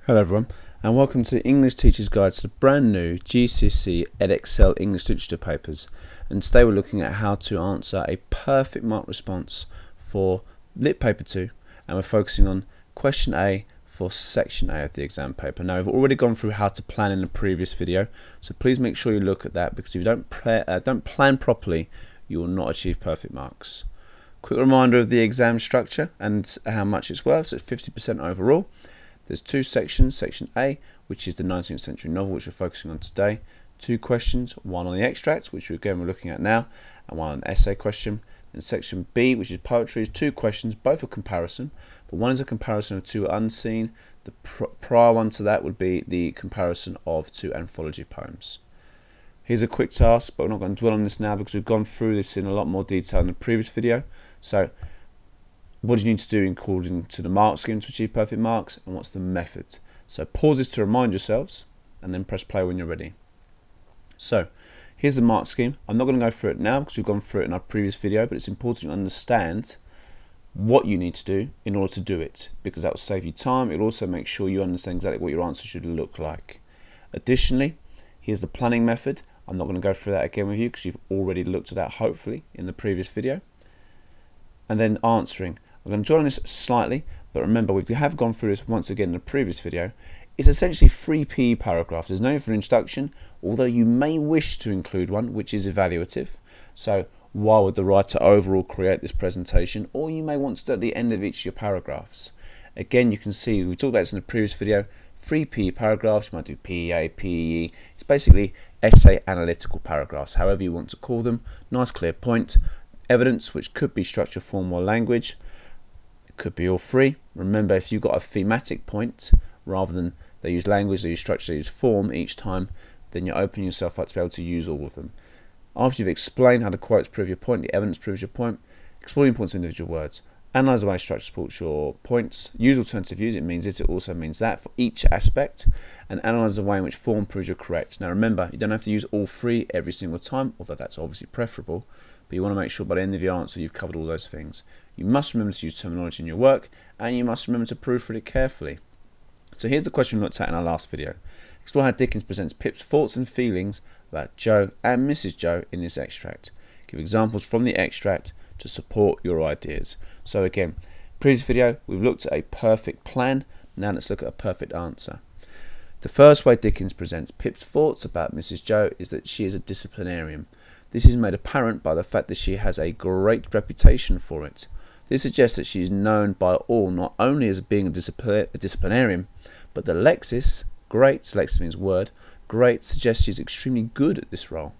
Hello everyone, and welcome to English Teacher's Guide to the brand new GCSE EDEXCEL English Literature papers. And today we're looking at how to answer a perfect mark response for Lit Paper 2, and we're focusing on question A for section A of the exam paper. Now we've already gone through how to plan in the previous video, so please make sure you look at that, because if you don't plan properly, you will not achieve perfect marks. Quick reminder of the exam structure and how much it's worth. So it's 50% overall. There's two sections. Section A, which is the 19th century novel, which we're focusing on today. Two questions, one on the extract, which we're looking at now, and one an essay question. And section B, which is poetry, is two questions, both a comparison, but one is a comparison of two unseen. The prior one to that would be the comparison of two anthology poems. Here's a quick task, but we're not going to dwell on this now because we've gone through this in a lot more detail in the previous video. So what do you need to do according to the mark scheme to achieve perfect marks, and what's the method? So pause this to remind yourselves and then press play when you're ready. So here's the mark scheme. I'm not going to go through it now because we've gone through it in our previous video, but it's important you understand what you need to do in order to do it, because that will save you time. It'll also make sure you understand exactly what your answer should look like. Additionally, here's the planning method. I'm not going to go through that again with you because you've already looked at that hopefully in the previous video. And then answering. I'm going to dwell on this slightly, but remember we have gone through this once again in the previous video. It's essentially 3 PE paragraphs. There's no need for introduction, although you may wish to include one which is evaluative. So why would the writer overall create this presentation? Or you may want to do at the end of each of your paragraphs. Again, you can see we talked about this in the previous video. 3 PE paragraphs. You might do PEA, PEE. It's basically essay analytical paragraphs, however you want to call them. Nice clear point. Evidence, which could be structure, form or language. It could be all three. Remember, if you've got a thematic point, rather than they use language, they use structure, they use form each time, then you're opening yourself up to be able to use all of them. After you've explained how the quotes prove your point, the evidence proves your point, explore the importance of individual words. Analyze the way structure supports your points. Use alternative views. It means this, it also means that for each aspect. And analyze the way in which form proves you're correct. Now remember, you don't have to use all three every single time, although that's obviously preferable. But you want to make sure by the end of your answer you've covered all those things. You must remember to use terminology in your work, and you must remember to proofread it carefully. So here's the question we looked at in our last video. Explore how Dickens presents Pip's thoughts and feelings about Joe and Mrs. Joe in this extract. Give examples from the extract to support your ideas. So again, previous video we've looked at a perfect plan. Now let's look at a perfect answer. The first way Dickens presents Pip's thoughts about Mrs. Joe is that she is a disciplinarian. This is made apparent by the fact that she has a great reputation for it. This suggests that she is known by all not only as being a disciplinarian, but the lexis, great, lexis means word, great suggests she is extremely good at this role.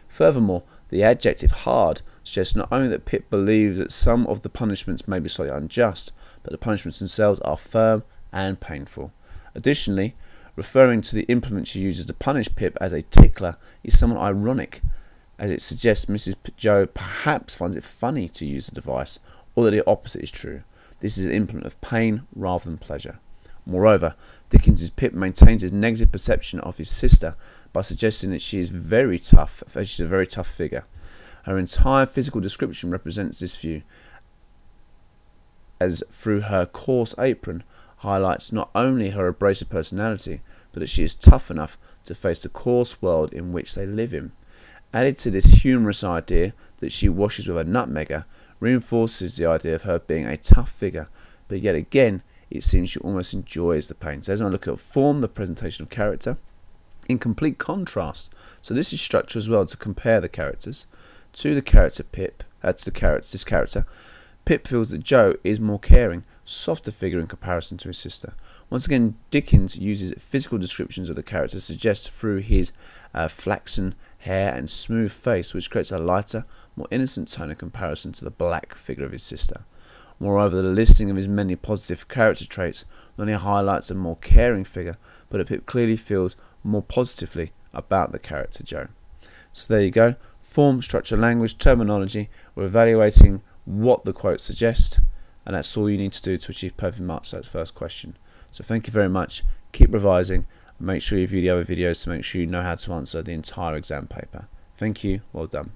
Furthermore, the adjective hard suggests not only that Pip believes that some of the punishments may be slightly unjust, but the punishments themselves are firm and painful. Additionally, referring to the implement she uses to punish Pip as a tickler is somewhat ironic, as it suggests Mrs. Joe perhaps finds it funny to use the device, or that the opposite is true. This is an implement of pain rather than pleasure. Moreover, Dickens's Pip maintains his negative perception of his sister by suggesting that she is very tough, she's a very tough figure. Her entire physical description represents this view, as through her coarse apron highlights not only her abrasive personality, but that she is tough enough to face the coarse world in which they live in. Added to this humorous idea that she washes with a nutmegger reinforces the idea of her being a tough figure, but yet again it seems she almost enjoys the pain. So as I look at form, the presentation of character, in complete contrast. So this is structure as well to compare the characters to the character Pip, this character. Pip feels that Joe is more caring, softer figure in comparison to his sister. Once again, Dickens uses physical descriptions of the character suggested through his flaxen hair and smooth face, which creates a lighter, more innocent tone in comparison to the black figure of his sister. Moreover, the listing of his many positive character traits not only highlights a more caring figure, but Pip clearly feels more positively about the character Joe. So there you go. Form, structure, language, terminology. We're evaluating what the quote suggests, and that's all you need to do to achieve perfect marks for that first question. So thank you very much. Keep revising, and make sure you view the other videos to make sure you know how to answer the entire exam paper. Thank you. Well done.